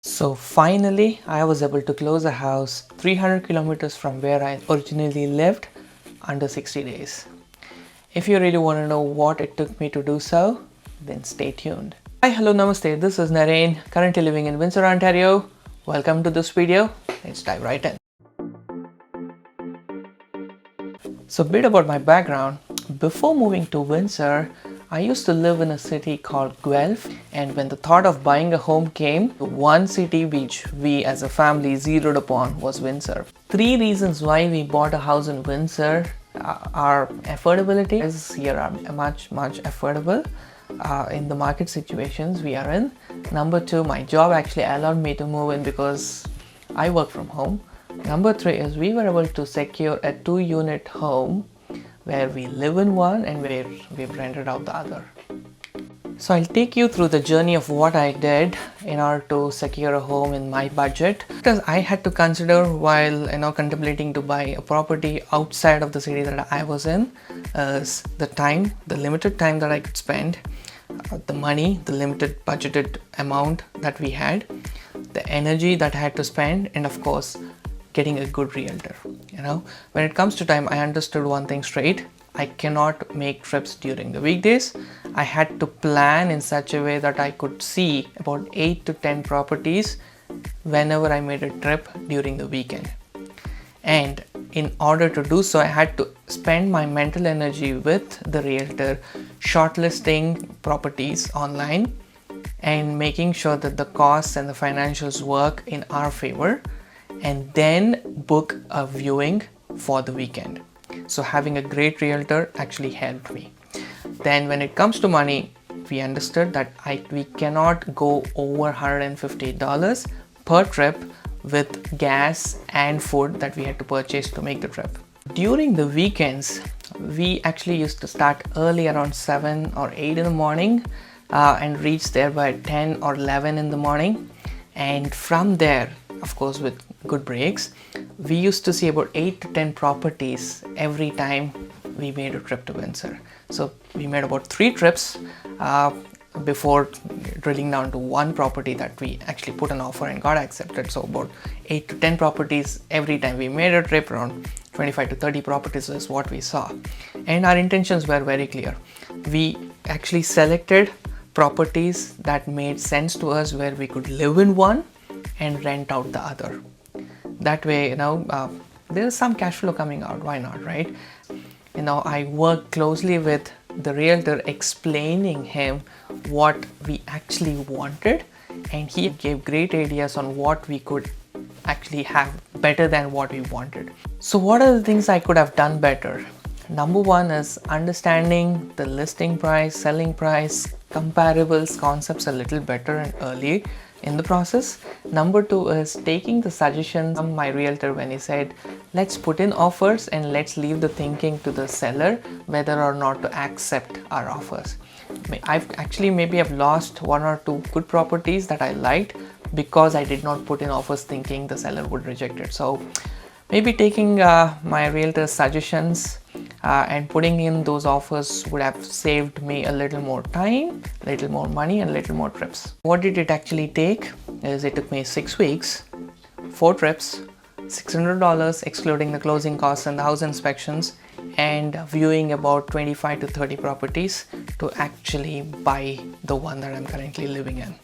So finally, I was able to close a house 300 kilometers from where I originally lived under 60 days. If you really want to know what it took me to do so, then stay tuned. Hi, hello, namaste. This is Naren, currently living in Windsor, Ontario. Welcome to this video. Let's dive right in. So a bit about my background. Before moving to Windsor, I used to live in a city called Guelph, and when the thought of buying a home came, one city which we as a family zeroed upon was Windsor. Three reasons why we bought a house in Windsor are affordability. Is here are much affordable in the market situations we are in. Number two, my job actually allowed me to move in because I work from home. Number three is we were able to secure a 2-unit home where we live in one and where we've rented out the other. So I'll take you through the journey of what I did in order to secure a home in my budget, because I had to consider while contemplating to buy a property outside of the city that I was in, the limited time that I could spend, the money, the limited budgeted amount that we had, the energy that I had to spend, and of course getting a good realtor. When it comes to time, I understood one thing straight: I cannot make trips during the weekdays. I had to plan in such a way that I could see about 8 to 10 properties whenever I made a trip during the weekend. And in order to do so, I had to spend my mental energy with the realtor, shortlisting properties online and making sure that the costs and the financials work in our favor, and then book a viewing for the weekend. So having a great realtor actually helped me. Then when it comes to money, we understood that we cannot go over $150 per trip with gas and food that we had to purchase to make the trip. During the weekends, we actually used to start early, around 7 or 8 in the morning, and reach there by 10 or 11 in the morning. And from there, of course with good breaks, we used to see about 8 to 10 properties every time we made a trip to Windsor. So we made about 3 trips before drilling down to one property that we actually put an offer and got accepted. So about 8 to 10 properties every time we made a trip. Around 25 to 30 properties is what we saw, and our intentions were very clear. We actually selected properties that made sense to us, where we could live in one and rent out the other. That way, there is some cash flow coming out. Why not, right? I worked closely with the realtor, explaining him what we actually wanted, and he gave great ideas on what we could actually have better than what we wanted. So what are the things I could have done better? Number one is understanding the listing price, selling price, comparables, concepts a little better and early in the process. Number two is taking the suggestions from my realtor when he said, let's put in offers and let's leave the thinking to the seller whether or not to accept our offers. I've actually maybe lost 1 or 2 good properties that I liked because I did not put in offers thinking the seller would reject it. So maybe taking my realtor's suggestions and putting in those offers would have saved me a little more time, a little more money, and a little more trips. What did it actually take? It took me 6 weeks, 4 trips, $600 excluding the closing costs and the house inspections, and viewing about 25 to 30 properties to actually buy the one that I'm currently living in.